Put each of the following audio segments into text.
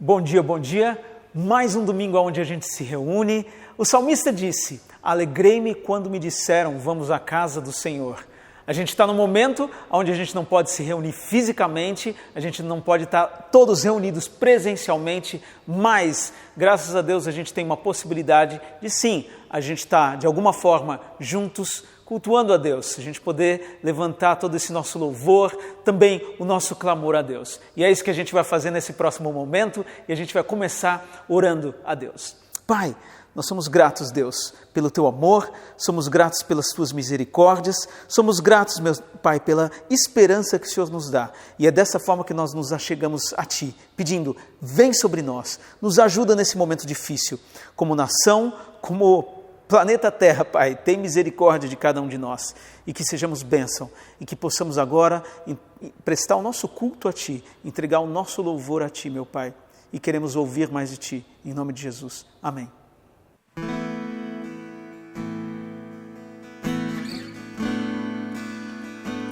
Bom dia. Mais um domingo onde a gente se reúne. O salmista disse: alegrei-me quando me disseram, vamos à casa do Senhor. A gente está num momento onde a gente não pode se reunir fisicamente, a gente não pode estar todos reunidos presencialmente, mas, graças a Deus, a gente tem uma possibilidade de sim, a gente estar de alguma forma juntos, cultuando a Deus, a gente poder levantar todo esse nosso louvor, também o nosso clamor a Deus. E é isso que a gente vai fazer nesse próximo momento e a gente vai começar orando a Deus. Pai, nós somos gratos, Deus, pelo Teu amor, somos gratos pelas Tuas misericórdias, somos gratos, meu Pai, pela esperança que o Senhor nos dá. E é dessa forma que nós nos achegamos a Ti, pedindo, vem sobre nós, nos ajuda nesse momento difícil, como nação, como planeta Terra, Pai, tem misericórdia de cada um de nós e que sejamos bênção e que possamos agora prestar o nosso culto a Ti, entregar o nosso louvor a Ti, meu Pai, e queremos ouvir mais de Ti, em nome de Jesus. Amém.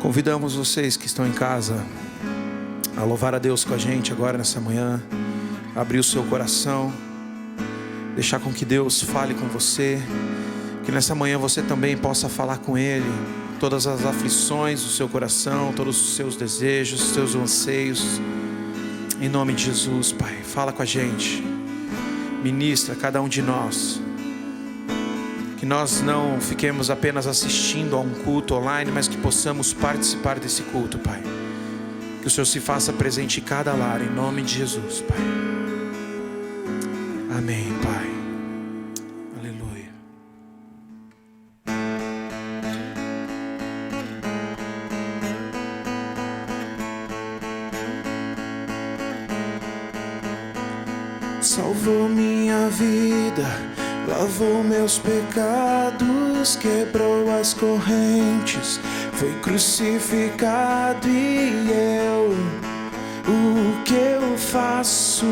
Convidamos vocês que estão em casa a louvar a Deus com a gente agora nessa manhã, abrir o seu coração, deixar com que Deus fale com você, que nessa manhã você também possa falar com Ele, todas as aflições do seu coração, todos os seus desejos, os seus anseios, em nome de Jesus, Pai, fala com a gente, ministra cada um de nós, que nós não fiquemos apenas assistindo a um culto online, mas que possamos participar desse culto, Pai, que o Senhor se faça presente em cada lar, em nome de Jesus, Pai. Amém, Pai. Aleluia. Salvou minha vida, lavou meus pecados, quebrou as correntes, foi crucificado e eu, o que eu faço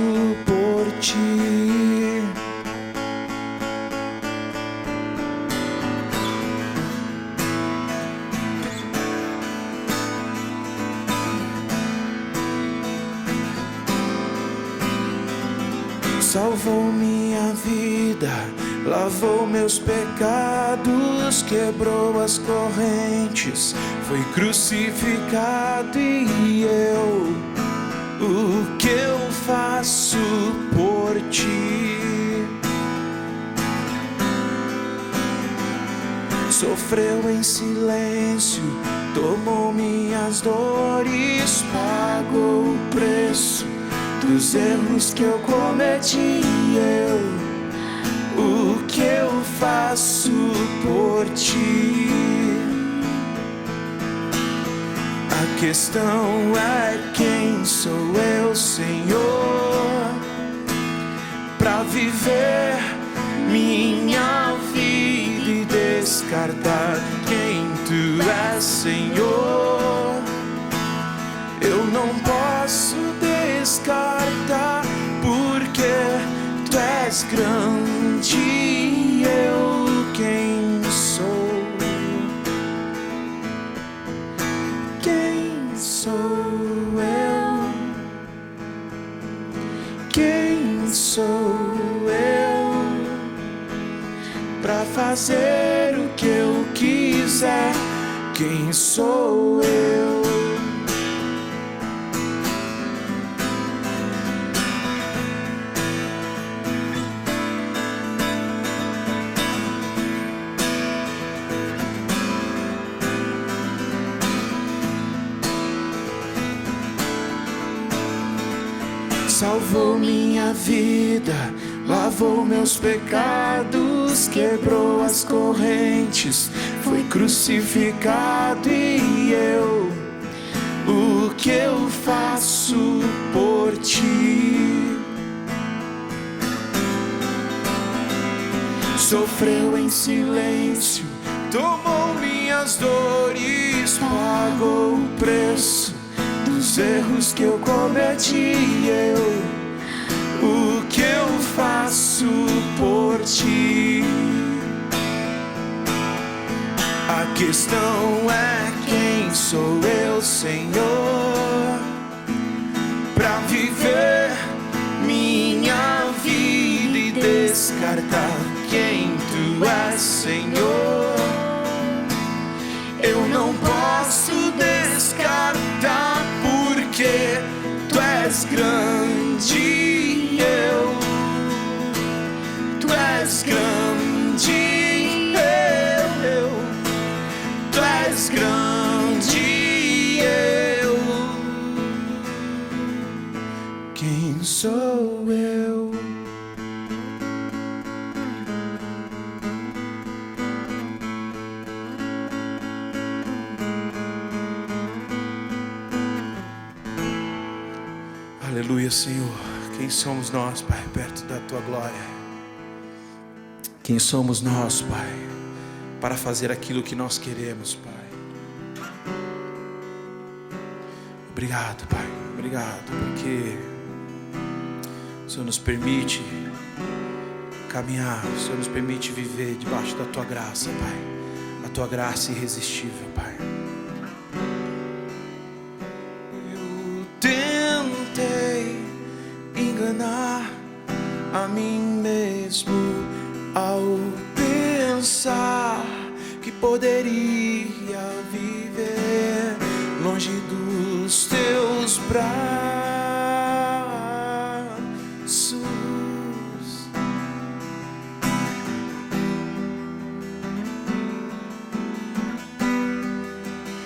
por Ti? Salvou minha vida, lavou meus pecados, quebrou as correntes, foi crucificado e eu, o que eu faço por Ti? Sofreu em silêncio, tomou minhas dores, pagou o preço dos erros que eu cometi, o que eu faço por Ti? A questão é quem sou eu, Senhor, pra viver minha vida e descartar quem Tu és, Senhor. Eu não posso descartar, porque Tu és grande e eu quem sou? Quem sou eu? Quem sou eu? Pra fazer o que eu quiser, quem sou eu? Salvou minha vida, lavou meus pecados, quebrou as correntes, foi crucificado e eu, o que eu faço por Ti? Sofreu em silêncio, tomou minhas dores, pagou o preço dos erros que eu cometi, o que eu faço por Ti? A questão é quem sou eu, Senhor, pra viver minha certa quem tu és, Senhor. Eu não posso descartar, porque tu és grande, tu és grande, tu és grande, quem sou eu? Aleluia, Senhor. Quem somos nós, Pai, perto da Tua glória? Quem somos nós, Pai, para fazer aquilo que nós queremos, Pai? Obrigado, Pai. Obrigado, porque o Senhor nos permite caminhar, o Senhor nos permite viver debaixo da Tua graça, Pai. A Tua graça irresistível, Pai. Enganar a mim mesmo ao pensar que poderia viver longe dos teus braços.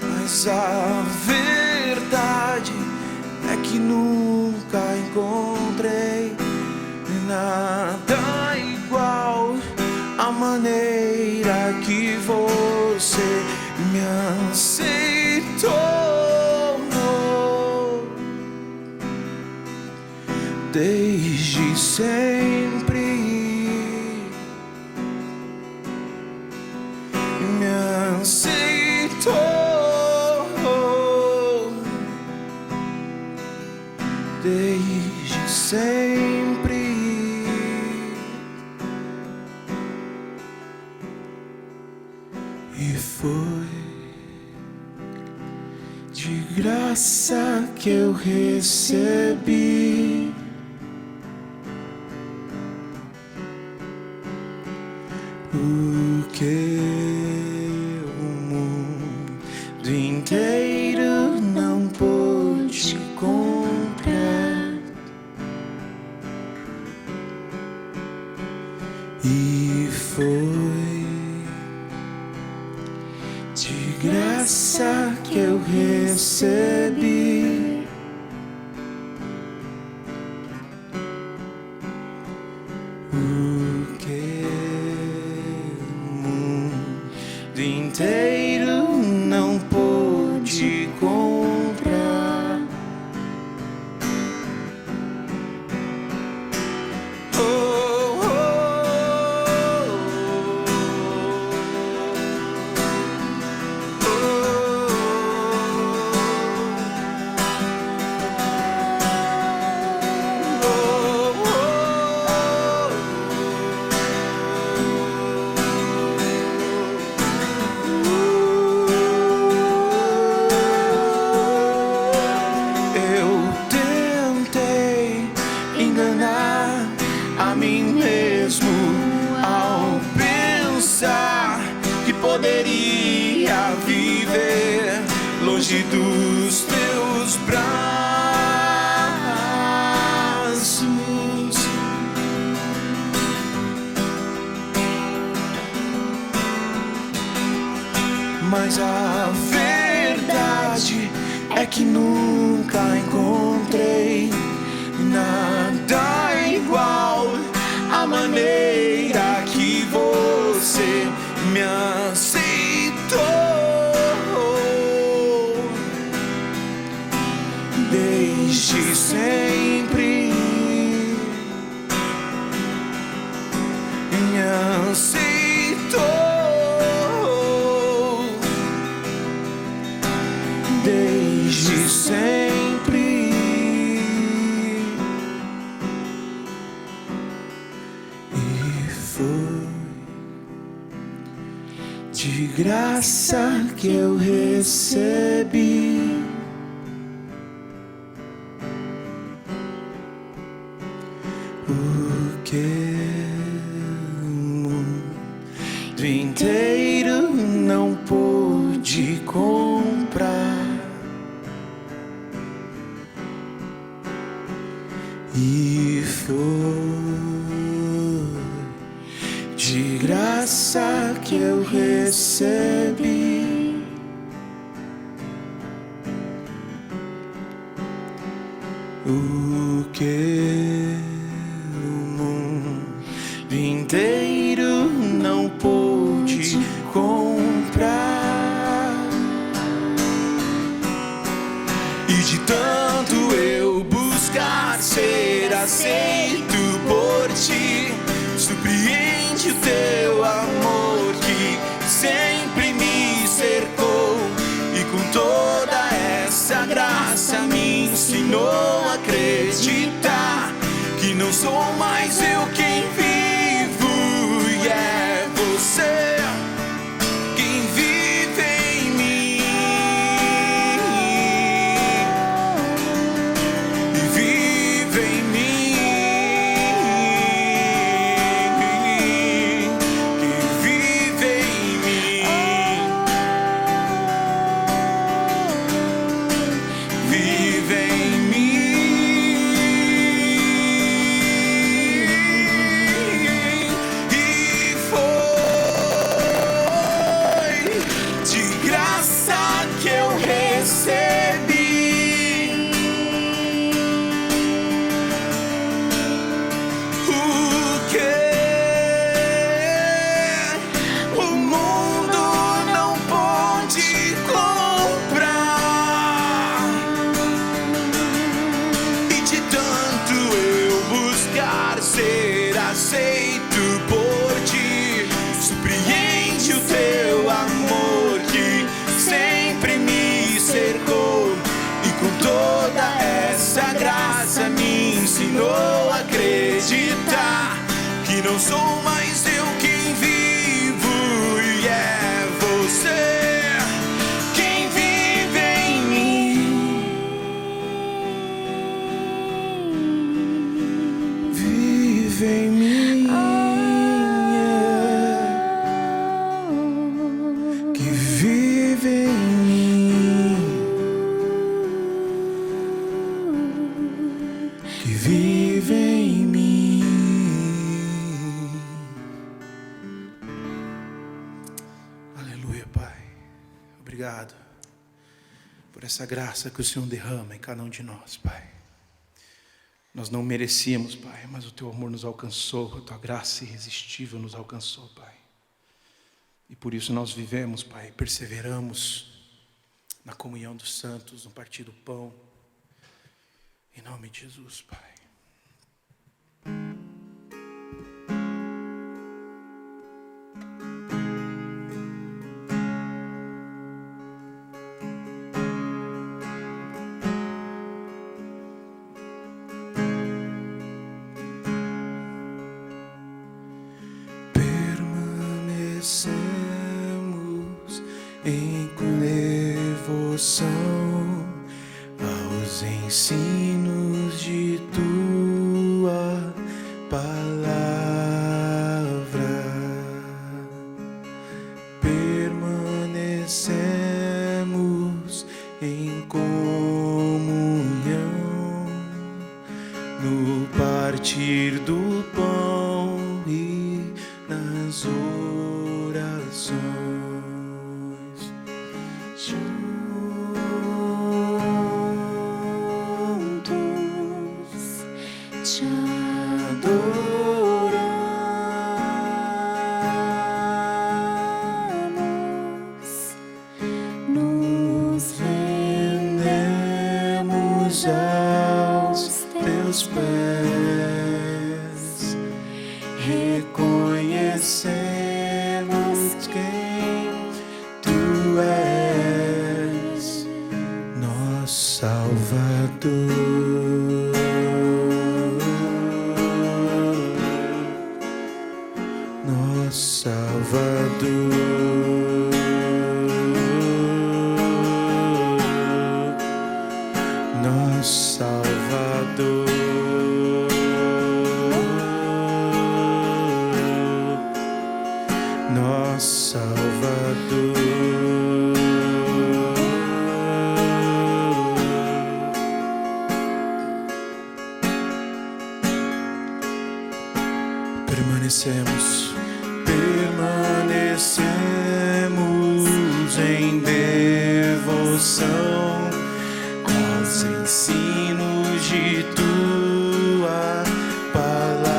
Mas a verdade é que nunca encontrei nada igual à maneira que você me aceitou. Desde sempre me aceitou. Desde sempre e foi de graça que eu recebi o que o mundo inteiro não pôde comprar. E foi de graça que eu recebi o que o mundo inteiro não pôde comprar. A mim mesmo ao pensar que poderia viver longe dos teus braços. Mas a verdade é que nunca encontrei nada igual à maneira que você me aceitou. Desde sempre me aceitou. Desde sempre de graça que eu recebi o que inteiro não pude comprar, e foi de graça que eu recebi. O que o mundo inteiro não pôde comprar, e de tanto eu buscar ser aceito por ti, surpreende o teu amor que sempre me cercou, e com toda essa graça me ensinou a acreditar que não sou mais eu quem vivo, e é você quem vive em mim, e vive em mim, que vive em mim, vive em mim. Ser aceito por ti, surpreende o teu amor que sempre me cercou, e com toda essa graça me ensinou a acreditar que não sou mais eu quem vivo, e é você quem vive em mim. Vive em mim, que vive em mim, que vive em mim. Aleluia, Pai. Obrigado por essa graça que o Senhor derrama em cada um de nós, Pai. Nós não merecíamos, Pai, mas o Teu amor nos alcançou, a Tua graça irresistível nos alcançou, Pai. E por isso nós vivemos, Pai, perseveramos na comunhão dos santos, no partir do pão. Em nome de Jesus, Pai. Permanecemos em devoção aos ensinos de Tua palavra. Permanecemos em comunhão no partir do pão e nas orações. Juntos te adoramos, nos rendemos aos Teus pés, reconhecemos quem Tu és, nosso Salvador, nosso Salvador, nosso Salvador. Nosso Permanecemos em devoção aos ensinos de tua palavra.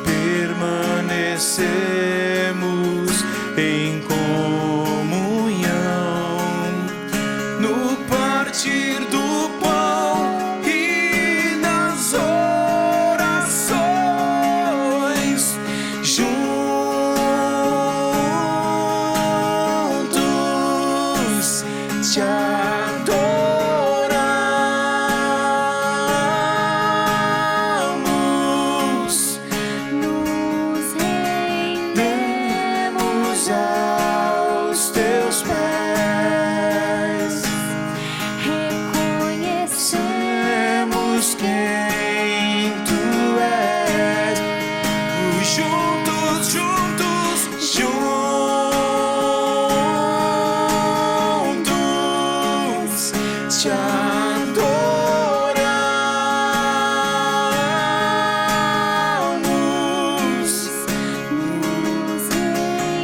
Permanecemos em comunhão no partir do pão e nas orações, juntos te adoramos, Nos rendemos aos teus pés, reconhecemos quem tu és. Juntos, te adoramos, nos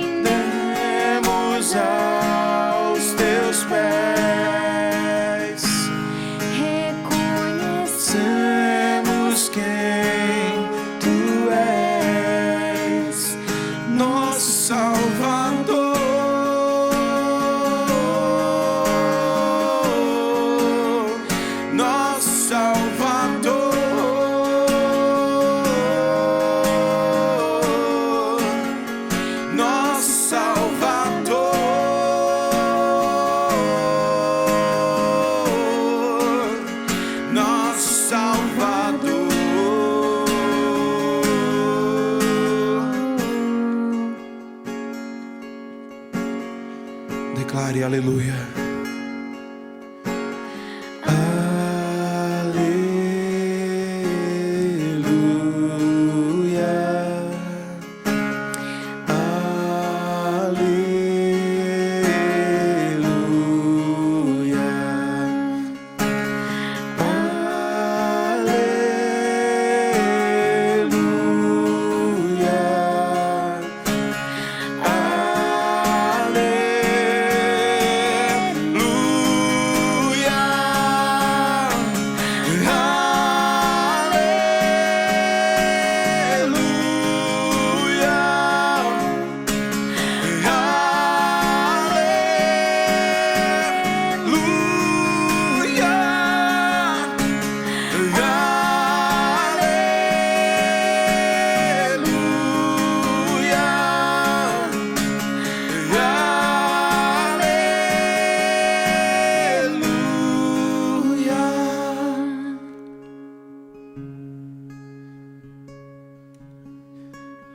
rendemos aos teus pés, reconhecemos reconhecemos quem tu és, nosso Salvador, nosso Salvador, nosso Salvador, nosso Salvador. Declare aleluia.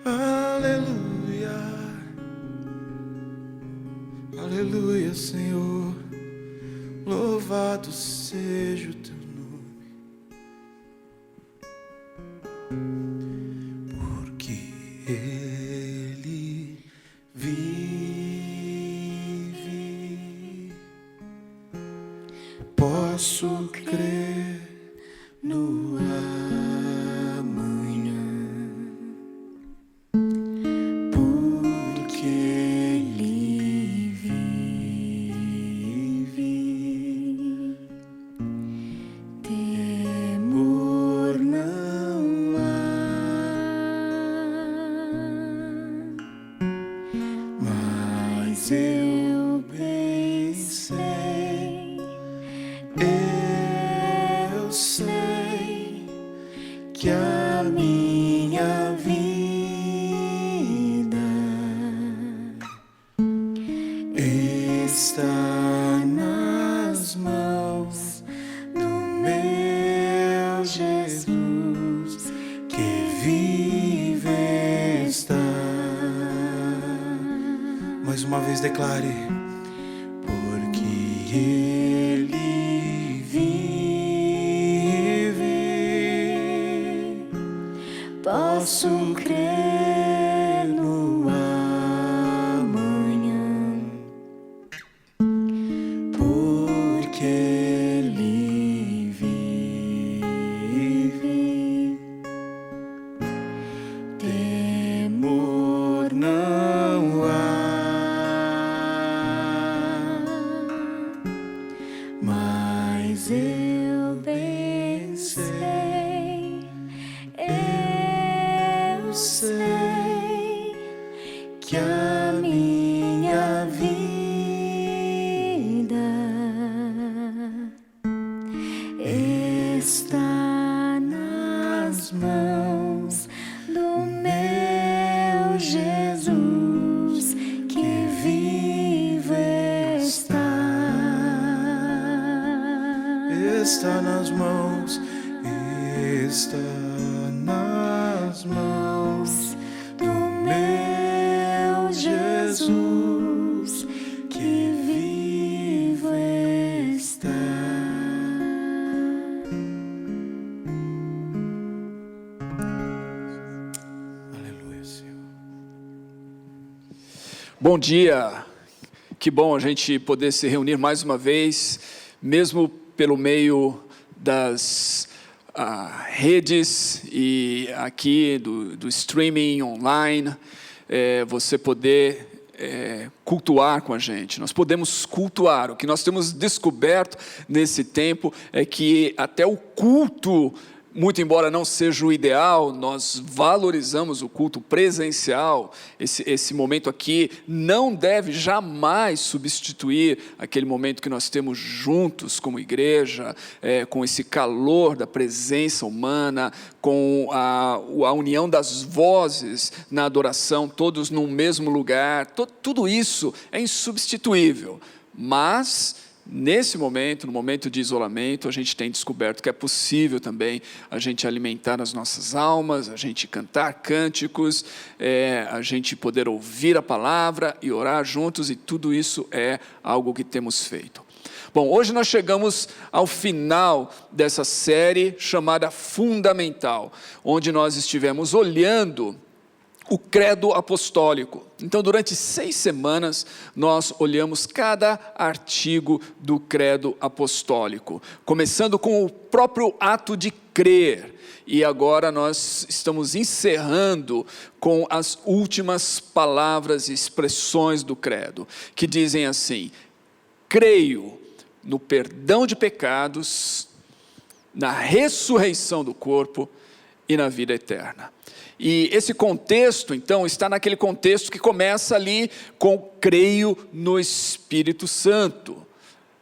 Aleluia, aleluia, Senhor, louvado seja o teu nome, porque Ele vive. Posso crer no amanhã, porque Ele vive. Temor não há, mas eu bem sei, eu sei que a minha vida está nas mãos do meu Jesus, que vive está. Mais uma vez declare, porque Ele vive. Posso crer no amanhã, porque Ele vive. está nas mãos do meu Jesus, que vivo está. Está nas mãos, está nas mãos do meu Jesus, que vivo está. Aleluia, Senhor. Bom dia, que bom a gente poder se reunir mais uma vez, mesmo pelo meio das redes e aqui do streaming online, você poder cultuar com a gente. Nós podemos cultuar. O que nós temos descoberto nesse tempo é que até o culto, muito embora não seja o ideal, nós valorizamos o culto presencial. Esse momento aqui não deve jamais substituir aquele momento que nós temos juntos como igreja, com esse calor da presença humana, com a união das vozes na adoração, todos no mesmo lugar. Tudo isso é insubstituível, mas nesse momento, no momento de isolamento, a gente tem descoberto que é possível também a gente alimentar as nossas almas, a gente cantar cânticos, a gente poder ouvir a palavra e orar juntos, e tudo isso é algo que temos feito. Bom, hoje nós chegamos ao final dessa série chamada Fundamental, onde nós estivemos olhando o credo apostólico. Então, durante 6 semanas, nós olhamos cada artigo do credo apostólico, começando com o próprio ato de crer. E agora nós estamos encerrando com as últimas palavras e expressões do credo, que dizem assim: creio no perdão de pecados, na ressurreição do corpo e na vida eterna. E esse contexto, então, está naquele contexto que começa ali com creio no Espírito Santo,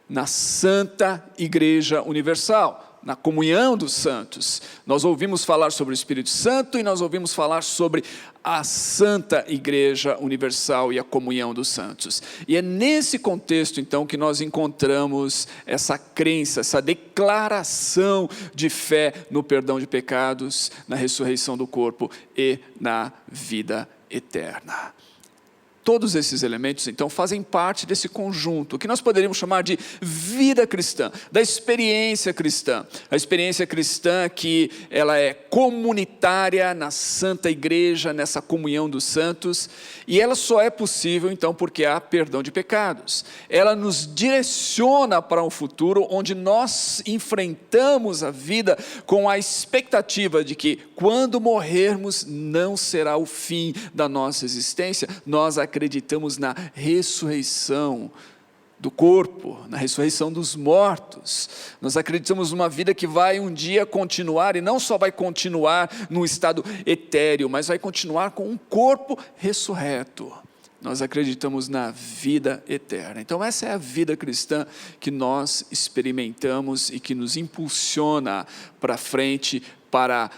na Santa Igreja Universal, na comunhão dos santos. Nós ouvimos falar sobre o Espírito Santo e nós ouvimos falar sobre a Santa Igreja Universal e a comunhão dos santos. E é nesse contexto, então, que nós encontramos essa crença, essa declaração de fé no perdão de pecados, na ressurreição do corpo e na vida eterna. Todos esses elementos, então, fazem parte desse conjunto, que nós poderíamos chamar de vida cristã, da experiência cristã. A experiência cristã que ela é comunitária na Santa Igreja, nessa comunhão dos santos, e ela só é possível, então, porque há perdão de pecados. Ela nos direciona para um futuro onde nós enfrentamos a vida com a expectativa de que, quando morrermos, não será o fim da nossa existência. Nós acreditamos na ressurreição do corpo, na ressurreição dos mortos. Nós acreditamos numa vida que vai um dia continuar, e não só vai continuar num estado etéreo, mas vai continuar com um corpo ressurreto. Nós acreditamos na vida eterna. Então essa é a vida cristã que nós experimentamos e que nos impulsiona para frente, para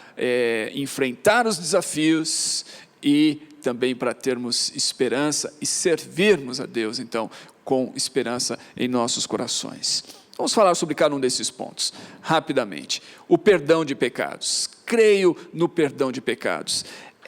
enfrentar os desafios e também para termos esperança e servirmos a Deus, então, com esperança em nossos corações. Vamos falar sobre cada um desses pontos, rapidamente. O perdão de pecados. Creio no perdão de pecados.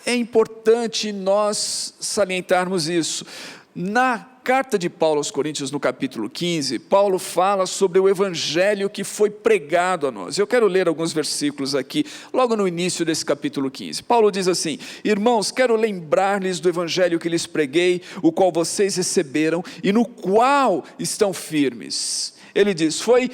É importante nós salientarmos isso. Na carta de Paulo aos Coríntios, no capítulo 15, Paulo fala sobre o evangelho que foi pregado a nós. Eu quero ler alguns versículos aqui, logo no início desse capítulo 15. Paulo diz assim: irmãos, quero lembrar-lhes do evangelho que lhes preguei, o qual vocês receberam e no qual estão firmes. Ele diz: foi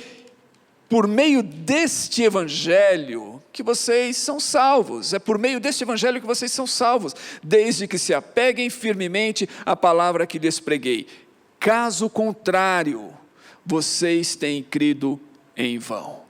por meio deste evangelho que vocês são salvos. É por meio deste evangelho que vocês são salvos, desde que se apeguem firmemente à palavra que lhes preguei. Caso contrário, vocês têm crido em vão.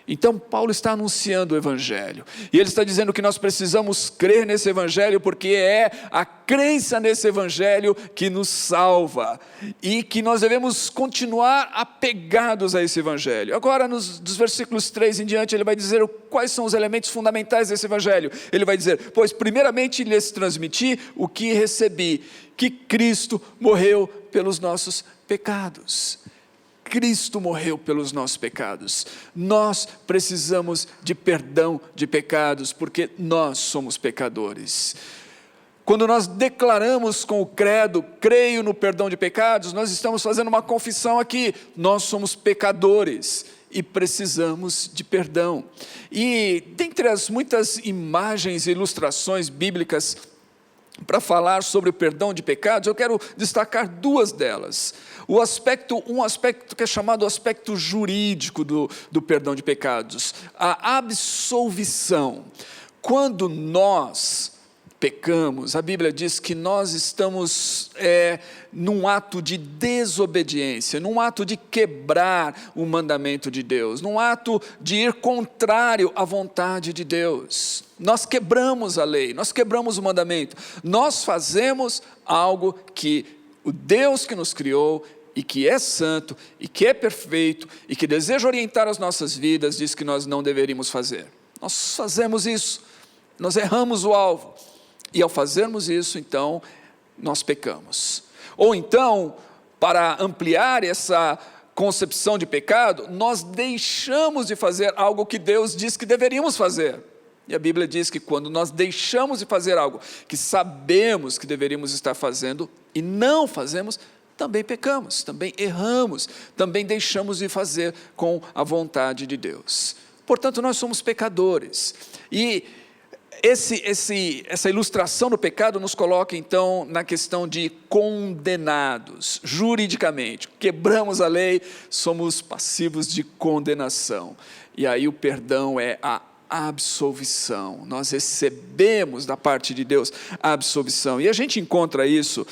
Então Paulo está anunciando o Evangelho, e ele está dizendo que nós precisamos crer nesse Evangelho, porque é a crença nesse Evangelho que nos salva, e que nós devemos continuar apegados a esse Evangelho. Agora, dos versículos 3 em diante, ele vai dizer quais são os elementos fundamentais desse Evangelho. Ele vai dizer: pois primeiramente lhes transmiti o que recebi, que Cristo morreu pelos nossos pecados. Cristo morreu pelos nossos pecados. Nós precisamos de perdão de pecados, porque nós somos pecadores. Quando nós declaramos com o credo, creio no perdão de pecados, nós estamos fazendo uma confissão aqui: nós somos pecadores e precisamos de perdão. E dentre as muitas imagens e ilustrações bíblicas para falar sobre o perdão de pecados, eu quero destacar duas delas. Um aspecto que é chamado o aspecto jurídico do perdão de pecados, a absolvição. Quando nós pecamos, a Bíblia diz que nós estamos num ato de desobediência, num ato de quebrar o mandamento de Deus, num ato de ir contrário à vontade de Deus. Nós quebramos a lei, nós quebramos o mandamento, nós fazemos algo que o Deus que nos criou e que é santo, e que é perfeito, e que deseja orientar as nossas vidas, diz que nós não deveríamos fazer. Nós fazemos isso, nós erramos o alvo, e ao fazermos isso, então, nós pecamos. Ou então, para ampliar essa concepção de pecado, nós deixamos de fazer algo que Deus diz que deveríamos fazer. E a Bíblia diz que quando nós deixamos de fazer algo que sabemos que deveríamos estar fazendo e não fazemos, também pecamos, também erramos, também deixamos de fazer com a vontade de Deus. Portanto, nós somos pecadores. E essa ilustração do pecado nos coloca então na questão de condenados, juridicamente. Quebramos a lei, somos passivos de condenação. E aí o perdão é a absolvição. Nós recebemos da parte de Deus a absolvição. E a gente encontra isso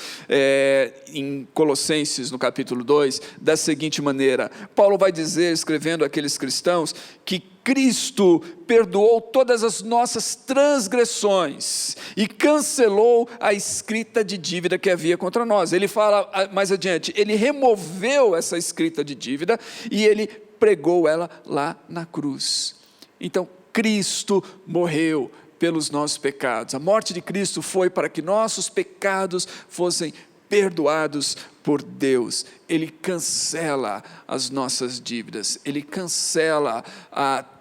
em Colossenses, no capítulo 2, da seguinte maneira. Paulo vai dizer, escrevendo àqueles cristãos, que Cristo perdoou todas as nossas transgressões e cancelou a escrita de dívida que havia contra nós. Ele fala mais adiante, ele removeu essa escrita de dívida e ele pregou ela lá na cruz. Então, Cristo morreu pelos nossos pecados. A morte de Cristo foi para que nossos pecados fossem perdoados por Deus. Ele cancela as nossas dívidas, Ele cancela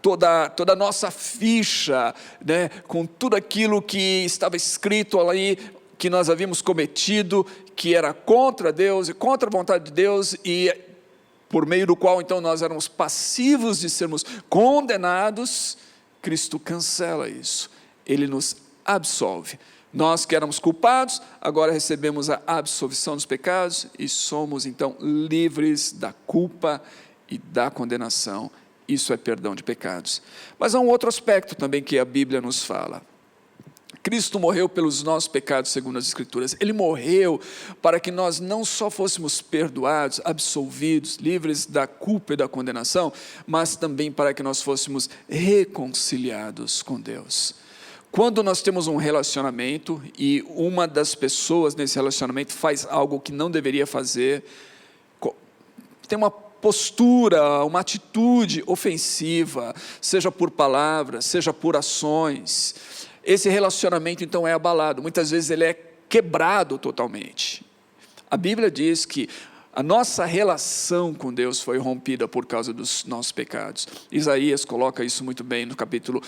toda a nossa ficha, né, com tudo aquilo que estava escrito ali, que nós havíamos cometido, que era contra Deus e contra a vontade de Deus, e por meio do qual então nós éramos passivos de sermos condenados. Cristo cancela isso, Ele nos absolve. Nós que éramos culpados, agora recebemos a absolvição dos pecados e somos então livres da culpa e da condenação. Isso é perdão de pecados. Mas há um outro aspecto também que a Bíblia nos fala. Cristo morreu pelos nossos pecados, segundo as Escrituras. Ele morreu para que nós não só fôssemos perdoados, absolvidos, livres da culpa e da condenação, mas também para que nós fôssemos reconciliados com Deus. Quando nós temos um relacionamento e uma das pessoas nesse relacionamento faz algo que não deveria fazer, tem uma postura, uma atitude ofensiva, seja por palavras, seja por ações, esse relacionamento então é abalado, muitas vezes ele é quebrado totalmente. A Bíblia diz que a nossa relação com Deus foi rompida por causa dos nossos pecados. Isaías coloca isso muito bem no capítulo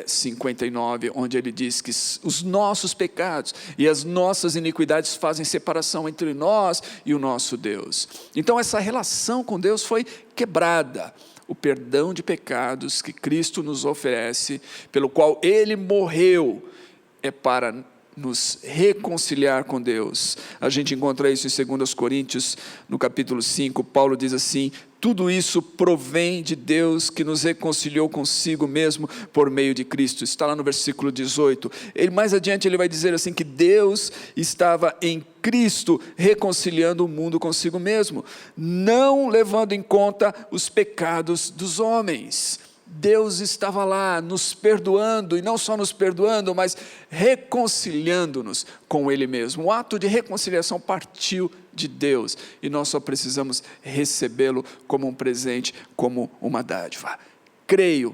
59, onde ele diz que os nossos pecados e as nossas iniquidades fazem separação entre nós e o nosso Deus. Então essa relação com Deus foi quebrada. O perdão de pecados que Cristo nos oferece, pelo qual Ele morreu, é para nos reconciliar com Deus. A gente encontra isso em 2 Coríntios, no capítulo 5, Paulo diz assim: tudo isso provém de Deus que nos reconciliou consigo mesmo por meio de Cristo. Está lá no versículo 18. Mais adiante ele vai dizer assim, que Deus estava em Cristo reconciliando o mundo consigo mesmo, não levando em conta os pecados dos homens. Deus estava lá nos perdoando, e não só nos perdoando, mas reconciliando-nos com Ele mesmo. O ato de reconciliação partiu de Deus, e nós só precisamos recebê-lo como um presente, como uma dádiva. Creio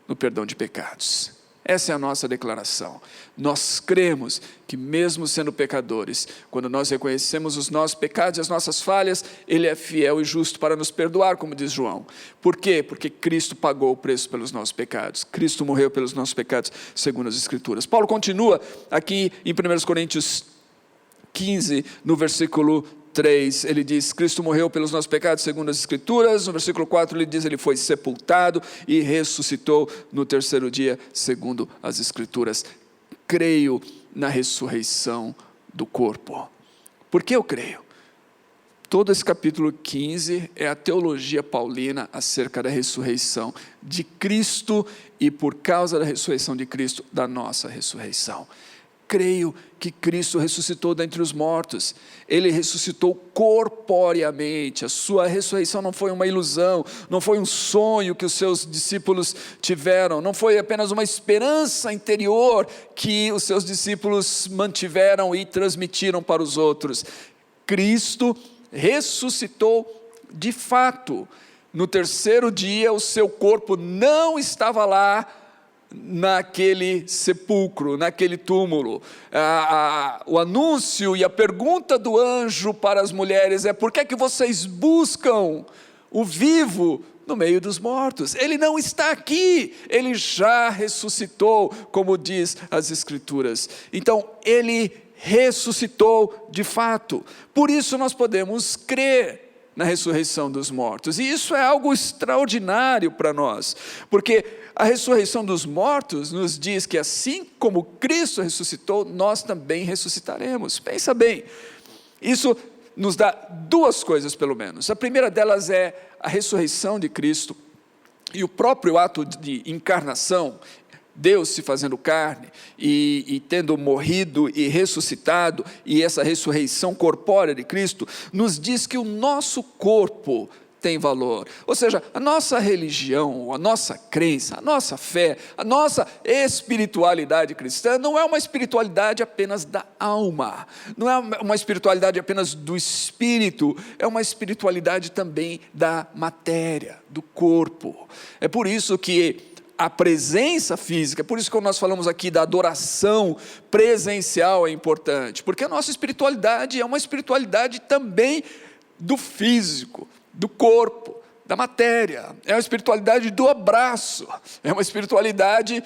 no perdão de pecados. Essa é a nossa declaração. Nós cremos que mesmo sendo pecadores, quando nós reconhecemos os nossos pecados e as nossas falhas, Ele é fiel e justo para nos perdoar, como diz João. Por quê? Porque Cristo pagou o preço pelos nossos pecados. Cristo morreu pelos nossos pecados, segundo as Escrituras. Paulo continua aqui em 1 Coríntios 15, no versículo 3, ele diz: Cristo morreu pelos nossos pecados segundo as Escrituras. No versículo 4 ele diz: ele foi sepultado e ressuscitou no terceiro dia segundo as Escrituras. Creio na ressurreição do corpo. Por que eu creio? Todo esse capítulo 15 é a teologia paulina acerca da ressurreição de Cristo e, por causa da ressurreição de Cristo, da nossa ressurreição. Creio que Cristo ressuscitou dentre os mortos. Ele ressuscitou corporeamente. A sua ressurreição não foi uma ilusão, não foi um sonho que os seus discípulos tiveram, não foi apenas uma esperança interior que os seus discípulos mantiveram e transmitiram para os outros. Cristo ressuscitou de fato. No terceiro dia, o seu corpo não estava lá naquele sepulcro, naquele túmulo. O anúncio e a pergunta do anjo para as mulheres é: por que é que vocês buscam o vivo no meio dos mortos? Ele não está aqui, ele já ressuscitou, como diz as Escrituras. Então, ele ressuscitou de fato. Por isso nós podemos crer na ressurreição dos mortos. E isso é algo extraordinário para nós, porque a ressurreição dos mortos nos diz que assim como Cristo ressuscitou, nós também ressuscitaremos. Pensa bem, isso nos dá duas coisas pelo menos. A primeira delas é a ressurreição de Cristo e o próprio ato de encarnação, Deus se fazendo carne e tendo morrido e ressuscitado, e essa ressurreição corpórea de Cristo, nos diz que o nosso corpo tem valor. Ou seja, a nossa religião, a nossa crença, a nossa fé, a nossa espiritualidade cristã não é uma espiritualidade apenas da alma, não é uma espiritualidade apenas do espírito, é uma espiritualidade também da matéria, do corpo. É por isso que a presença física, por isso que nós falamos aqui da adoração presencial é importante, porque a nossa espiritualidade é uma espiritualidade também do físico, do corpo, da matéria, é uma espiritualidade do abraço, é uma espiritualidade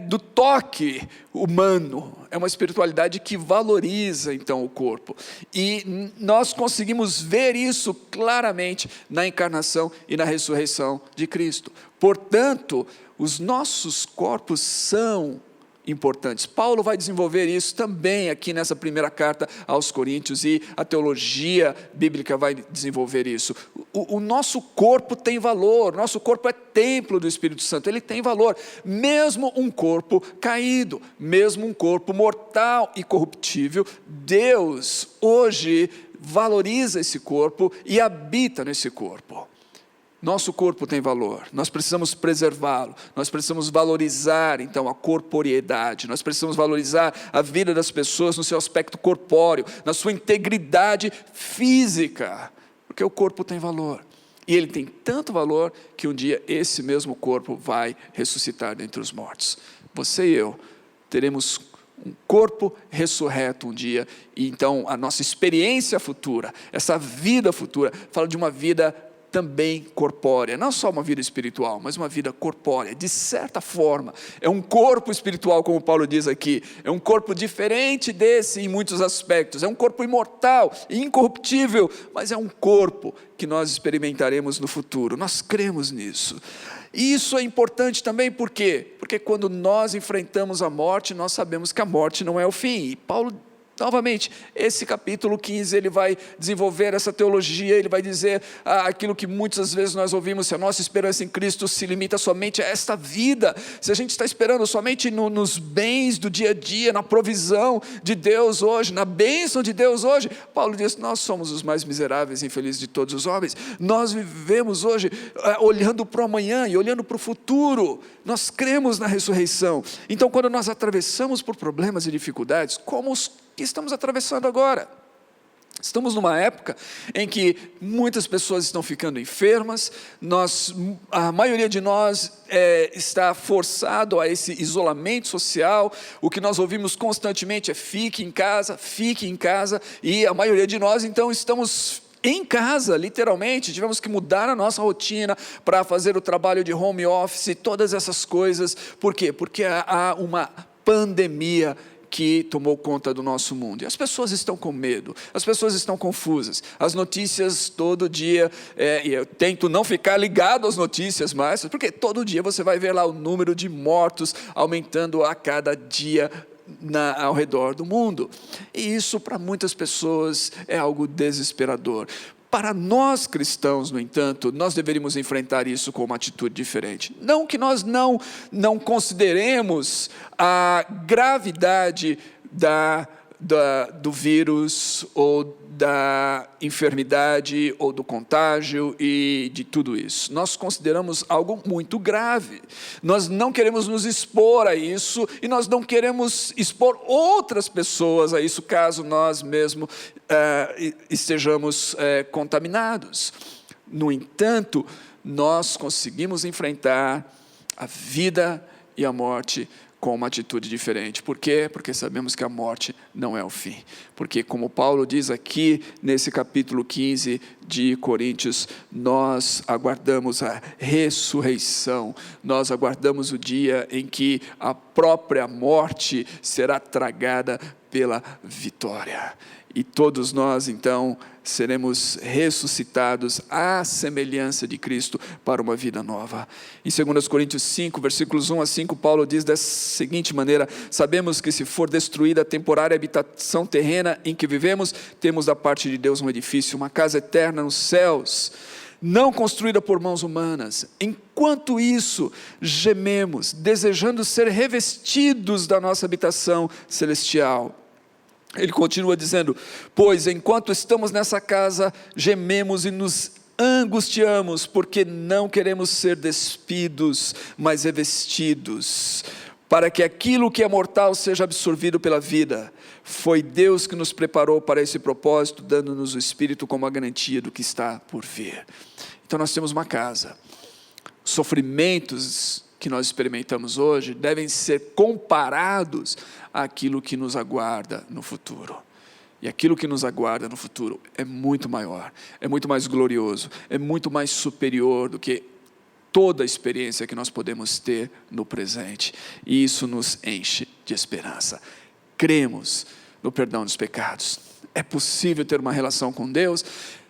do toque humano, é uma espiritualidade que valoriza então o corpo, e nós conseguimos ver isso claramente na encarnação e na ressurreição de Cristo. Portanto, os nossos corpos são importantes. Paulo vai desenvolver isso também aqui nessa primeira carta aos Coríntios, e a teologia bíblica vai desenvolver isso. O nosso corpo tem valor, nosso corpo é templo do Espírito Santo, ele tem valor, mesmo um corpo caído, mesmo um corpo mortal e corruptível, Deus hoje valoriza esse corpo e habita nesse corpo. Nosso corpo tem valor, nós precisamos preservá-lo, nós precisamos valorizar então a corporeidade, nós precisamos valorizar a vida das pessoas no seu aspecto corpóreo, na sua integridade física, porque o corpo tem valor, e ele tem tanto valor que um dia esse mesmo corpo vai ressuscitar dentre os mortos. Você e eu teremos um corpo ressurreto um dia, e então a nossa experiência futura, essa vida futura, fala de uma vida também corpórea, não só uma vida espiritual, mas uma vida corpórea, de certa forma, é um corpo espiritual, como Paulo diz aqui, é um corpo diferente desse em muitos aspectos, é um corpo imortal e incorruptível, mas é um corpo que nós experimentaremos no futuro, nós cremos nisso. E isso é importante também, por quê? Porque quando nós enfrentamos a morte, nós sabemos que a morte não é o fim, e Paulo Novamente, esse capítulo 15, ele vai desenvolver essa teologia, ele vai dizer aquilo que muitas vezes nós ouvimos: se a nossa esperança em Cristo se limita somente a esta vida, se a gente está esperando somente nos bens do dia a dia, na provisão de Deus hoje, na bênção de Deus hoje, Paulo diz: nós somos os mais miseráveis e infelizes de todos os homens. Nós vivemos hoje olhando para o amanhã e olhando para o futuro. Nós cremos na ressurreição. Então, quando nós atravessamos por problemas e dificuldades, como os que estamos atravessando agora, estamos numa época em que muitas pessoas estão ficando enfermas, a maioria de nós está forçado a esse isolamento social. O que nós ouvimos constantemente é fique em casa, e a maioria de nós então estamos em casa, literalmente. Tivemos que mudar a nossa rotina para fazer o trabalho de home office, todas essas coisas. Por quê? Porque há uma pandemia que tomou conta do nosso mundo, e as pessoas estão com medo, as pessoas estão confusas, as notícias todo dia, e eu tento não ficar ligado às notícias mais, porque todo dia você vai ver lá o número de mortos aumentando a cada dia ao redor do mundo, e isso para muitas pessoas é algo desesperador. Para nós cristãos, no entanto, nós deveríamos enfrentar isso com uma atitude diferente. Não que nós não consideremos a gravidade do vírus, ou da enfermidade, ou do contágio e de tudo isso. Nós consideramos algo muito grave. Nós não queremos nos expor a isso, e nós não queremos expor outras pessoas a isso, caso nós mesmos estejamos contaminados. No entanto, nós conseguimos enfrentar a vida e a morte com uma atitude diferente. Por quê? Porque sabemos que a morte não é o fim. Porque, como Paulo diz aqui nesse capítulo 15 de Coríntios, nós aguardamos a ressurreição, nós aguardamos o dia em que a própria morte será tragada pela vitória. E todos nós, então, seremos ressuscitados à semelhança de Cristo para uma vida nova. Em 2 Coríntios 5, versículos 1 a 5, Paulo diz da seguinte maneira: sabemos que se for destruída a temporária habitação terrena em que vivemos, temos da parte de Deus um edifício, uma casa eterna nos céus, não construída por mãos humanas. Enquanto isso, gememos, desejando ser revestidos da nossa habitação celestial. Ele continua dizendo: pois enquanto estamos nessa casa, gememos e nos angustiamos, porque não queremos ser despidos, mas revestidos, para que aquilo que é mortal seja absorvido pela vida. Foi Deus que nos preparou para esse propósito, dando-nos o Espírito como a garantia do que está por vir. Então nós temos uma casa. Os sofrimentos que nós experimentamos hoje devem ser comparados àquilo que nos aguarda no futuro. E aquilo que nos aguarda no futuro é muito maior, é muito mais glorioso, é muito mais superior do que toda a experiência que nós podemos ter no presente. E isso nos enche de esperança. Cremos no perdão dos pecados. É possível ter uma relação com Deus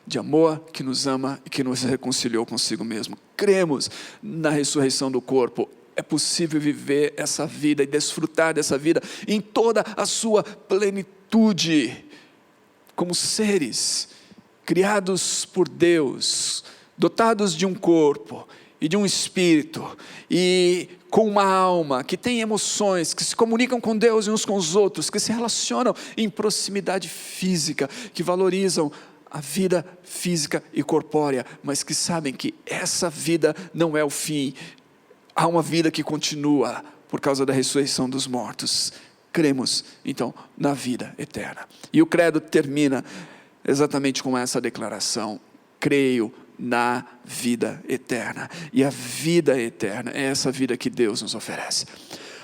de amor, que nos ama e que nos reconciliou consigo mesmo. Cremos na ressurreição do corpo. É possível viver essa vida e desfrutar dessa vida em toda a sua plenitude, como seres criados por Deus, dotados de um corpo e de um espírito, e com uma alma, que tem emoções, que se comunicam com Deus e uns com os outros, que se relacionam em proximidade física, que valorizam a vida física e corpórea, mas que sabem que essa vida não é o fim. Há uma vida que continua por causa da ressurreição dos mortos. Cremos, então, na vida eterna. E o credo termina exatamente com essa declaração: creio na vida eterna. E a vida eterna é essa vida que Deus nos oferece.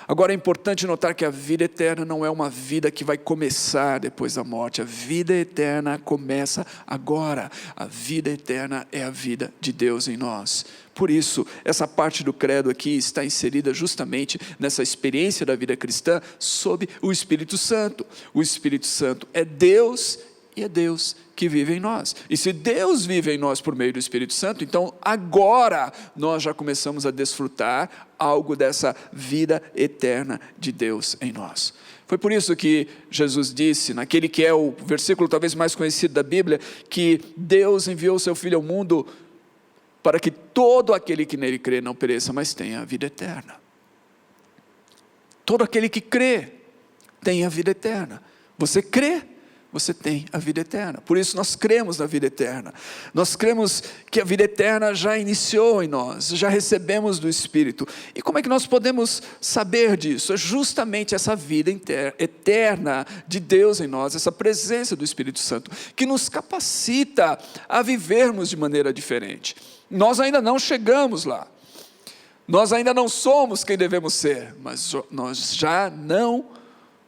Agora é importante notar que a vida eterna não é uma vida que vai começar depois da morte. A vida eterna começa agora. A vida eterna é a vida de Deus em nós. Por isso, essa parte do credo aqui está inserida justamente nessa experiência da vida cristã sob o Espírito Santo. O Espírito Santo é Deus E é Deus que vive em nós. E se Deus vive em nós por meio do Espírito Santo, então agora nós já começamos a desfrutar algo dessa vida eterna de Deus em nós. Foi por isso que Jesus disse, naquele que é o versículo talvez mais conhecido da Bíblia, que Deus enviou o seu Filho ao mundo para que todo aquele que nele crê não pereça, mas tenha a vida eterna. Todo aquele que crê tem a vida eterna. Você crê, você tem a vida eterna. Por isso nós cremos na vida eterna. Nós cremos que a vida eterna já iniciou em nós, já recebemos do Espírito. E como é que nós podemos saber disso? É justamente essa vida eterna de Deus em nós, essa presença do Espírito Santo, que nos capacita a vivermos de maneira diferente. Nós ainda não chegamos lá. Nós ainda não somos quem devemos ser, mas nós já não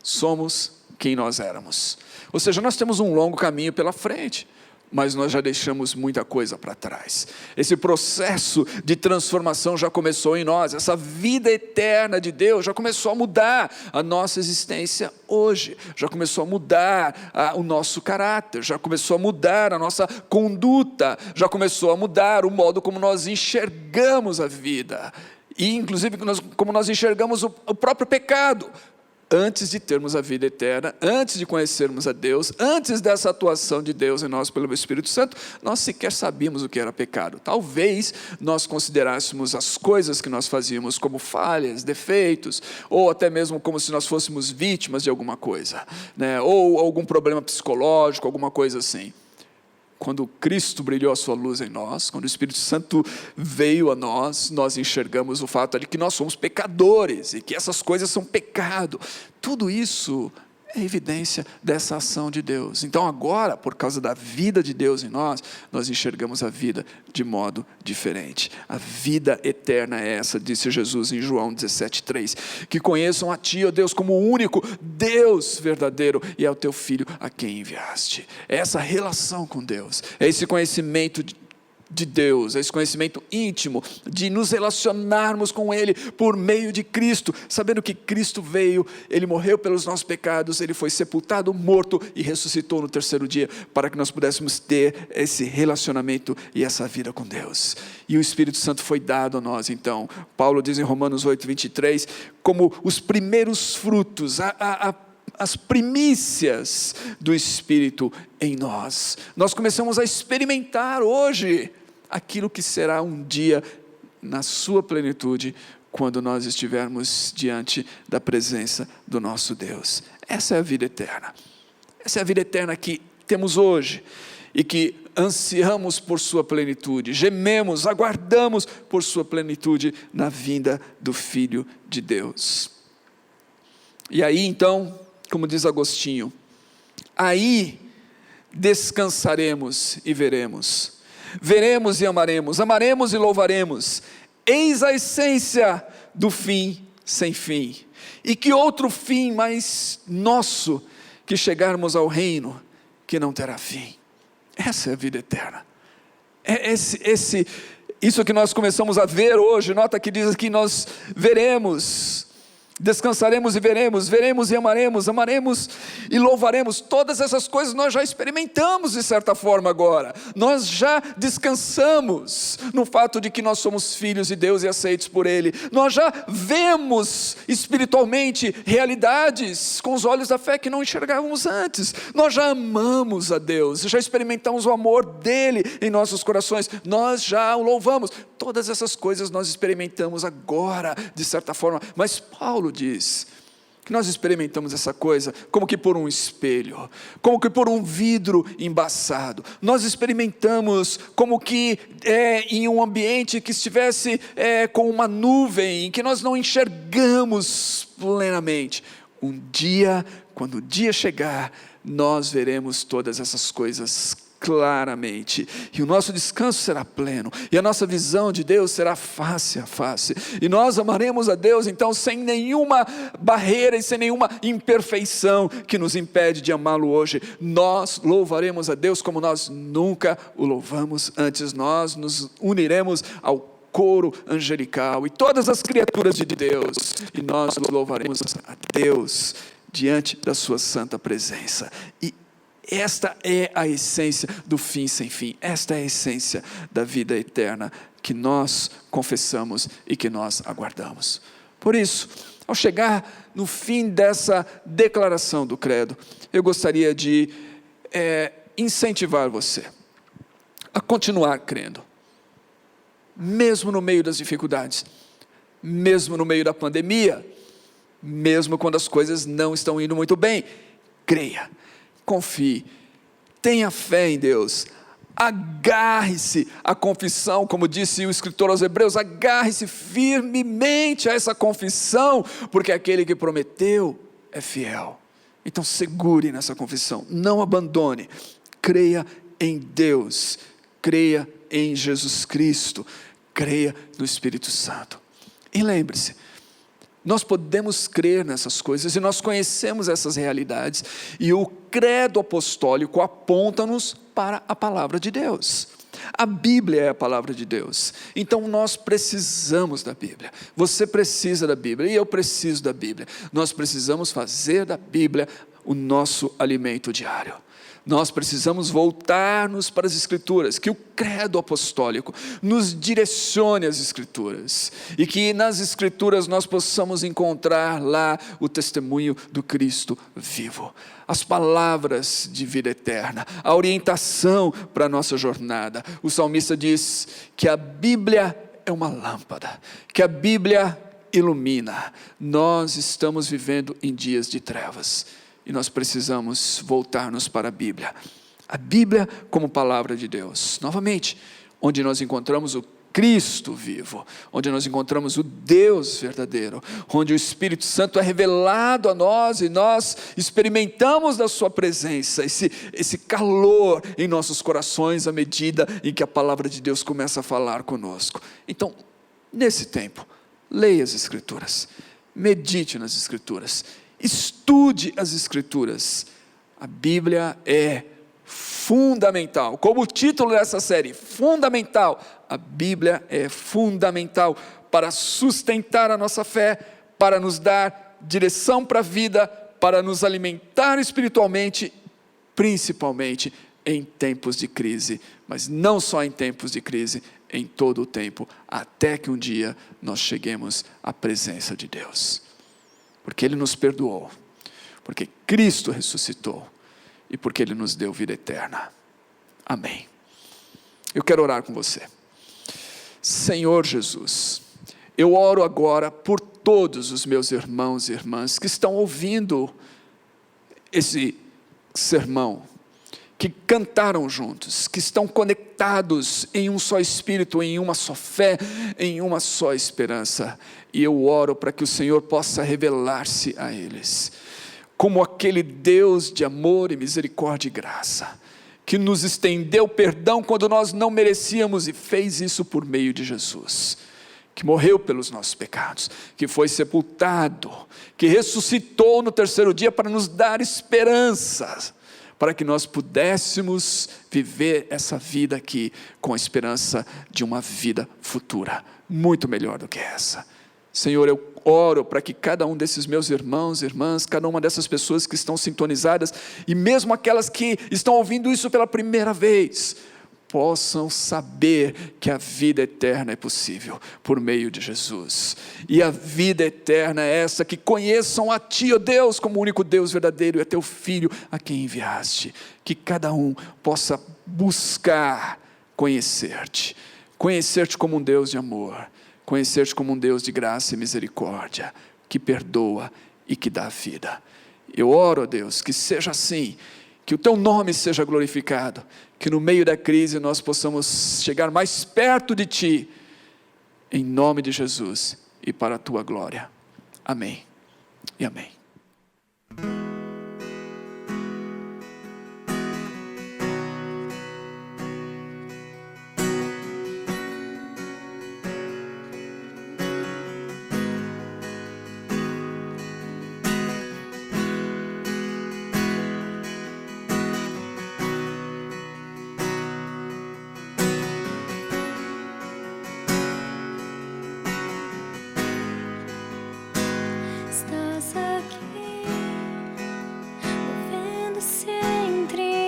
somos quem nós éramos. Ou seja, nós temos um longo caminho pela frente, mas nós já deixamos muita coisa para trás. Esse processo de transformação já começou em nós, essa vida eterna de Deus já começou a mudar a nossa existência hoje, já começou a mudar o nosso caráter, já começou a mudar a nossa conduta, já começou a mudar o modo como nós enxergamos a vida, e inclusive como nós enxergamos o próprio pecado. Antes de termos a vida eterna, antes de conhecermos a Deus, antes dessa atuação de Deus em nós pelo Espírito Santo, nós sequer sabíamos o que era pecado. Talvez nós considerássemos as coisas que nós fazíamos como falhas, defeitos, ou até mesmo como se nós fôssemos vítimas de alguma coisa, né? Ou algum problema psicológico, alguma coisa assim. Quando Cristo brilhou a sua luz em nós, quando o Espírito Santo veio a nós, nós enxergamos o fato de que nós somos pecadores, e que essas coisas são pecado. Tudo isso é evidência dessa ação de Deus. Então agora, por causa da vida de Deus em nós, nós enxergamos a vida de modo diferente. A vida eterna é essa, disse Jesus em João 17,3, que conheçam a Ti, ó Deus, como o único Deus verdadeiro, e ao Teu Filho a quem enviaste. É essa relação com Deus, é esse conhecimento de Deus, esse conhecimento íntimo, de nos relacionarmos com Ele por meio de Cristo, sabendo que Cristo veio, Ele morreu pelos nossos pecados, Ele foi sepultado, morto e ressuscitou no terceiro dia, para que nós pudéssemos ter esse relacionamento e essa vida com Deus. E o Espírito Santo foi dado a nós, então. Paulo diz em Romanos 8,23, como os primeiros frutos, as primícias do Espírito em nós. Nós começamos a experimentar hoje aquilo que será um dia na sua plenitude, quando nós estivermos diante da presença do nosso Deus. Essa é a vida eterna. Essa é a vida eterna que temos hoje e que ansiamos por sua plenitude, gememos, aguardamos por sua plenitude na vinda do Filho de Deus. E aí então, como diz Agostinho, aí descansaremos e veremos. Veremos e amaremos, amaremos e louvaremos. Eis a essência do fim sem fim. E que outro fim mais nosso que chegarmos ao reino que não terá fim. Essa é a vida eterna. É isso que nós começamos a ver hoje. Nota que diz que nós veremos, descansaremos e veremos, veremos e amaremos, amaremos e louvaremos. Todas essas coisas nós já experimentamos de certa forma agora. Nós já descansamos no fato de que nós somos filhos de Deus e aceitos por Ele. Nós já vemos espiritualmente realidades com os olhos da fé que não enxergávamos antes. Nós já amamos a Deus, já experimentamos o amor dEle em nossos corações. Nós já o louvamos. Todas essas coisas nós experimentamos agora de certa forma. Mas Paulo diz que nós experimentamos essa coisa como que por um espelho, como que por um vidro embaçado. Nós experimentamos como que em um ambiente que estivesse com uma nuvem, em que nós não enxergamos plenamente. Um dia, quando o dia chegar, nós veremos todas essas coisas claramente, e o nosso descanso será pleno, e a nossa visão de Deus será face a face, e nós amaremos a Deus então sem nenhuma barreira e sem nenhuma imperfeição que nos impede de amá-lo hoje. Nós louvaremos a Deus como nós nunca o louvamos antes. Nós nos uniremos ao coro angelical e todas as criaturas de Deus, e nós louvaremos a Deus diante da sua santa presença. E Esta é a essência do fim sem fim. Esta é a essência da vida eterna que nós confessamos e que nós aguardamos. Por isso, ao chegar no fim dessa declaração do credo, eu gostaria de incentivar você a continuar crendo, mesmo no meio das dificuldades, mesmo no meio da pandemia, mesmo quando as coisas não estão indo muito bem. Creia, confie, tenha fé em Deus, agarre-se à confissão, como disse o escritor aos Hebreus, agarre-se firmemente a essa confissão, porque aquele que prometeu é fiel. Então segure nessa confissão, não abandone, creia em Deus, creia em Jesus Cristo, creia no Espírito Santo. E lembre-se, nós podemos crer nessas coisas e nós conhecemos essas realidades, e o credo apostólico aponta-nos para a palavra de Deus. A Bíblia é a palavra de Deus, então nós precisamos da Bíblia. Você precisa da Bíblia e eu preciso da Bíblia. Nós precisamos fazer da Bíblia o nosso alimento diário. Nós precisamos voltar-nos para as Escrituras, que o credo apostólico nos direcione às Escrituras, e que nas Escrituras nós possamos encontrar lá o testemunho do Cristo vivo, as palavras de vida eterna, a orientação para a nossa jornada. O salmista diz que a Bíblia é uma lâmpada, que a Bíblia ilumina. Nós estamos vivendo em dias de trevas, e nós precisamos voltar-nos para a Bíblia como palavra de Deus, novamente, onde nós encontramos o Cristo vivo, onde nós encontramos o Deus verdadeiro, onde o Espírito Santo é revelado a nós, e nós experimentamos da sua presença, esse calor em nossos corações, à medida em que a palavra de Deus começa a falar conosco. Então, nesse tempo, leia as Escrituras, medite nas Escrituras, estude as Escrituras. A Bíblia é fundamental, como o título dessa série, fundamental. A Bíblia é fundamental para sustentar a nossa fé, para nos dar direção para a vida, para nos alimentar espiritualmente, principalmente em tempos de crise, mas não só em tempos de crise, em todo o tempo, até que um dia nós cheguemos à presença de Deus. Porque Ele nos perdoou, porque Cristo ressuscitou e porque Ele nos deu vida eterna. Amém. Eu quero orar com você. Senhor Jesus, eu oro agora por todos os meus irmãos e irmãs que estão ouvindo esse sermão, que cantaram juntos, que estão conectados em um só Espírito, em uma só fé, em uma só esperança. E eu oro para que o Senhor possa revelar-se a eles, como aquele Deus de amor e misericórdia e graça, que nos estendeu perdão quando nós não merecíamos, e fez isso por meio de Jesus, que morreu pelos nossos pecados, que foi sepultado, que ressuscitou no terceiro dia para nos dar esperança, para que nós pudéssemos viver essa vida aqui com a esperança de uma vida futura, muito melhor do que essa. Senhor, eu oro para que cada um desses meus irmãos e irmãs, cada uma dessas pessoas que estão sintonizadas, e mesmo aquelas que estão ouvindo isso pela primeira vez, possam saber que a vida eterna é possível por meio de Jesus. E a vida eterna é essa, que conheçam a Ti, ó Deus, como o único Deus verdadeiro, e a Teu Filho a quem enviaste. Que cada um possa buscar conhecer-te como um Deus de amor, conhecer-te como um Deus de graça e misericórdia, que perdoa e que dá vida. Eu oro, ó Deus, que seja assim, que o Teu nome seja glorificado, que no meio da crise nós possamos chegar mais perto de Ti, em nome de Jesus e para a Tua glória. Amém e amém. Estás aqui, movendo-se entre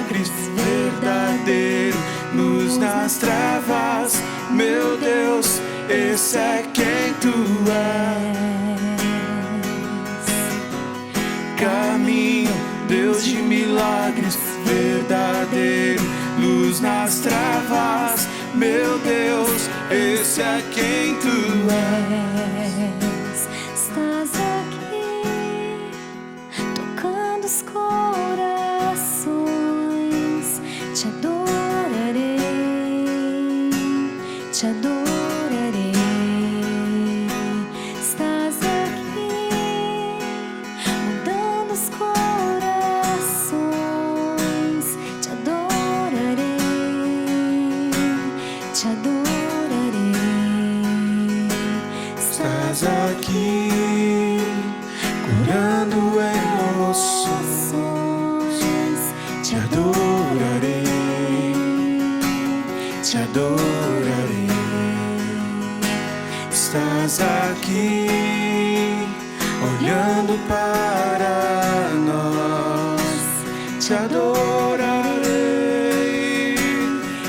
milagres, verdadeiro, luz nas trevas. Meu Deus, esse é quem tu és. Caminho, Deus de milagres, verdadeiro, luz nas trevas. Meu Deus, esse é quem tu és. Estás aqui, tocando os corações. Te adorarei, te adorarei. Estás aqui, mudando os corações. Te adorarei, te adorarei. estás aqui, curando emoções. Te adorarei, te adorarei. Estás aqui, olhando para nós. Te adorarei,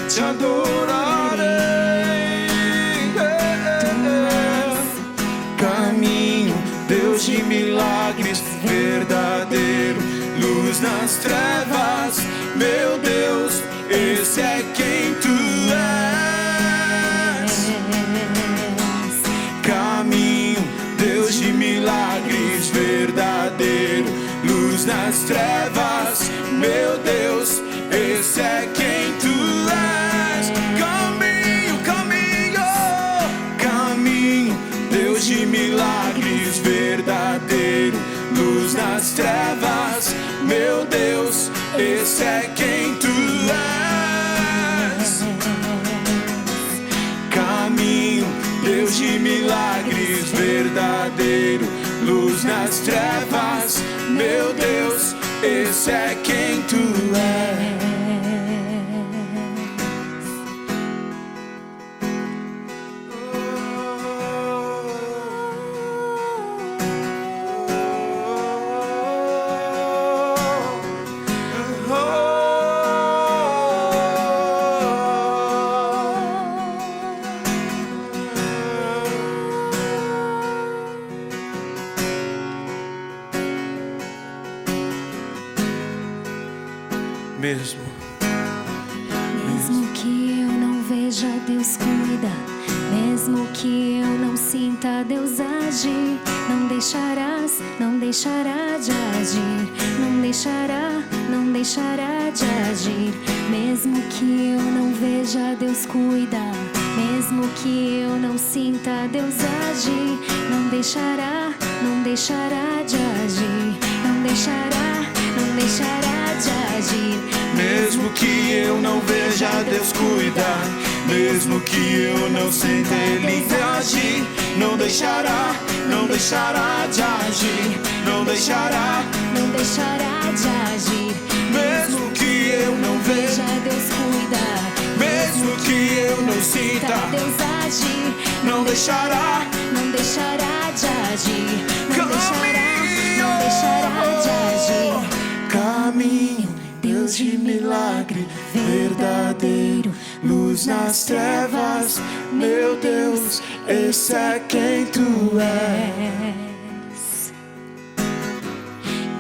te adorarei. Caminho, Deus de milagres, verdadeiro, luz nas trevas. Meu Deus, esse é quem tu és. Caminho, Deus de milagres, verdadeiro, luz nas trevas. Meu Deus, esse é quem tu és. Caminho, caminho, caminho, Deus de milagres, verdadeiro, luz nas trevas. Meu Deus, esse é quem tu és. Caminho, Deus de milagres, verdadeiro, luz nas trevas. Meu Deus, esse é quem tu és. Mesmo que eu não veja, Deus cuida. Mesmo que eu não sinta, Deus age. Não deixarás, não deixará de agir. Não deixará, não deixará de agir. Mesmo que eu não veja, Deus cuida. Mesmo que eu não sinta, Deus age. Não deixará, não deixará de agir. Não deixará, não deixará de agir. Mesmo que eu não veja, Deus cuida. Mesmo que eu não sinta, Ele age. Não deixará, não deixará de agir. Não deixará, não deixará de agir. Mesmo que eu não veja, Deus cuida. mesmo que eu não sinta, Deus age. não deixará, Não deixará de agir. Não caminho, deixará de agir. caminho, Deus de milagre, verdadeiro, luz nas trevas. Meu Deus, esse é quem tu és.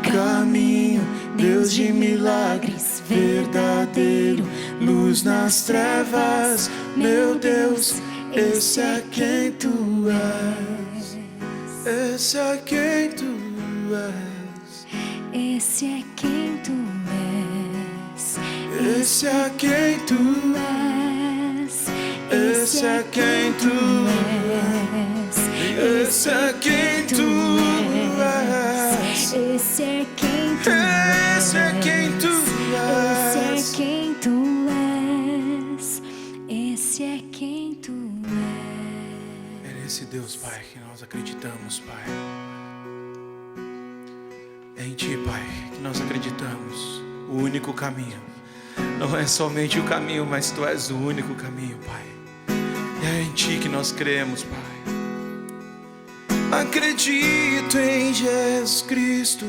Caminho, Deus de milagres, verdadeiro, luz nas trevas. Meu Deus, esse é quem tu és. Esse é quem tu és. Esse é quem tu és. Esse é quem tu és. Esse é quem tu és. Esse é quem tu és. Esse é quem tu Esse é quem tu Esse é és. quem tu és. Esse é quem tu és. É nesse Deus, Pai, que nós acreditamos, Pai. É em Ti, Pai, que nós acreditamos. O único caminho. Não é somente o caminho, mas Tu és o único caminho, Pai. É em Ti que nós cremos, Pai. Acredito em Jesus Cristo.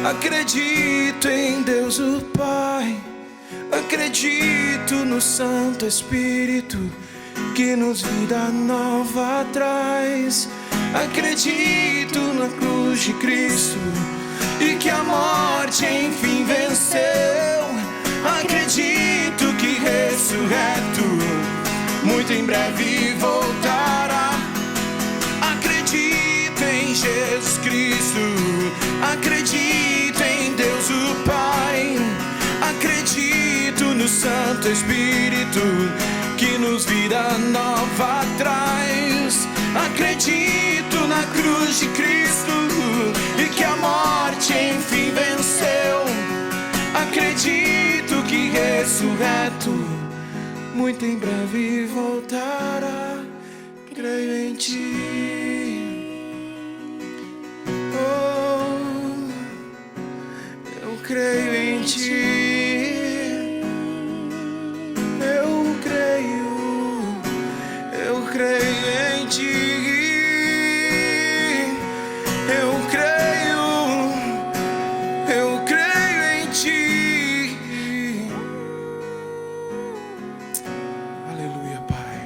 Acredito em Deus o Pai. Acredito no Santo Espírito que nos vida nova traz. Acredito na cruz de Cristo e que a morte enfim venceu. Acredito que ressurreto muito em breve voltará. Acredito em Jesus Cristo, acredito em Deus o Pai. Acredito no Santo Espírito que nos vida nova traz. Acredito na cruz de Cristo e que a morte enfim venceu. Acredito que ressurreto muito em breve voltará. Creio em Ti. Oh, eu creio em Ti. Eu creio em Ti. Eu creio em Ti. Aleluia, Pai.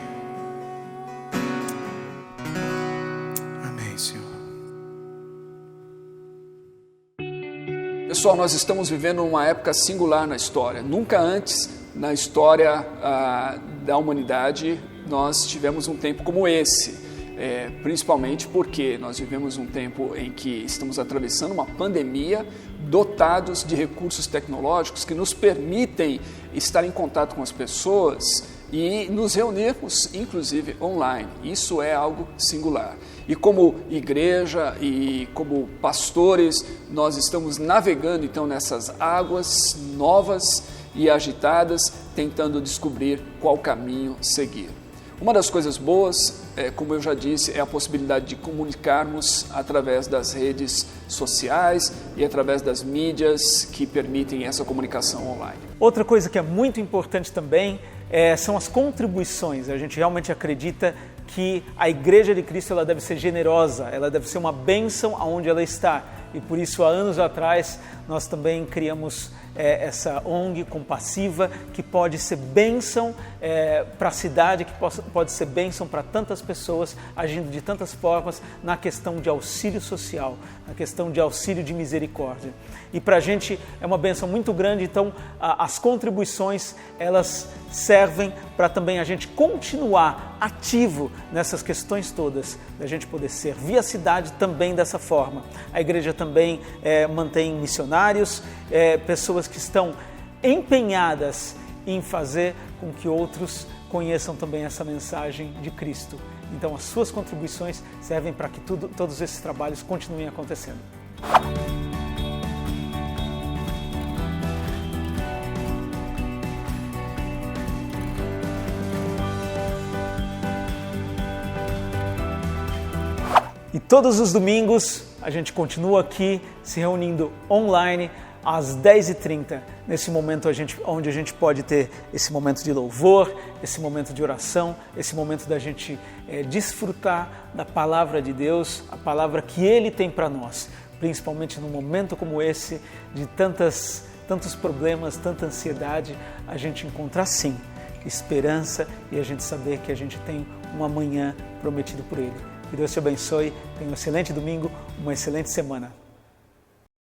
Amém, Senhor. Pessoal, nós estamos vivendo uma época singular na história. Nunca antes na história da humanidade nós tivemos um tempo como esse. Principalmente porque nós vivemos um tempo em que estamos atravessando uma pandemia, dotados de recursos tecnológicos que nos permitem estar em contato com as pessoas e nos reunirmos, inclusive online. Isso é algo singular. E como igreja e como pastores, nós estamos navegando então nessas águas novas e agitadas, tentando descobrir qual caminho seguir. Uma das coisas boas, como eu já disse, é a possibilidade de comunicarmos através das redes sociais e através das mídias que permitem essa comunicação online. Outra coisa que é muito importante também são as contribuições. A gente realmente acredita que a Igreja de Cristo ela deve ser generosa, ela deve ser uma bênção aonde ela está. E por isso, há anos atrás, nós também criamos essa ONG compassiva que pode ser bênção para a cidade, que pode ser bênção para tantas pessoas, agindo de tantas formas na questão de auxílio social, na questão de auxílio de misericórdia. E para a gente é uma bênção muito grande, então as contribuições elas servem para também a gente continuar ativo nessas questões todas, da gente poder servir a cidade também dessa forma. A igreja também mantém missionários, pessoas que estão empenhadas em fazer com que outros conheçam também essa mensagem de Cristo. Então as suas contribuições servem para que todos esses trabalhos continuem acontecendo. E todos os domingos a gente continua aqui se reunindo online às 10h30, nesse momento onde a gente pode ter esse momento de louvor, esse momento de oração, esse momento da gente desfrutar da palavra de Deus, a palavra que Ele tem para nós, principalmente num momento como esse, de tantos problemas, tanta ansiedade, a gente encontrar sim esperança e a gente saber que a gente tem um amanhã prometido por Ele. Que Deus te abençoe, tenha um excelente domingo, uma excelente semana.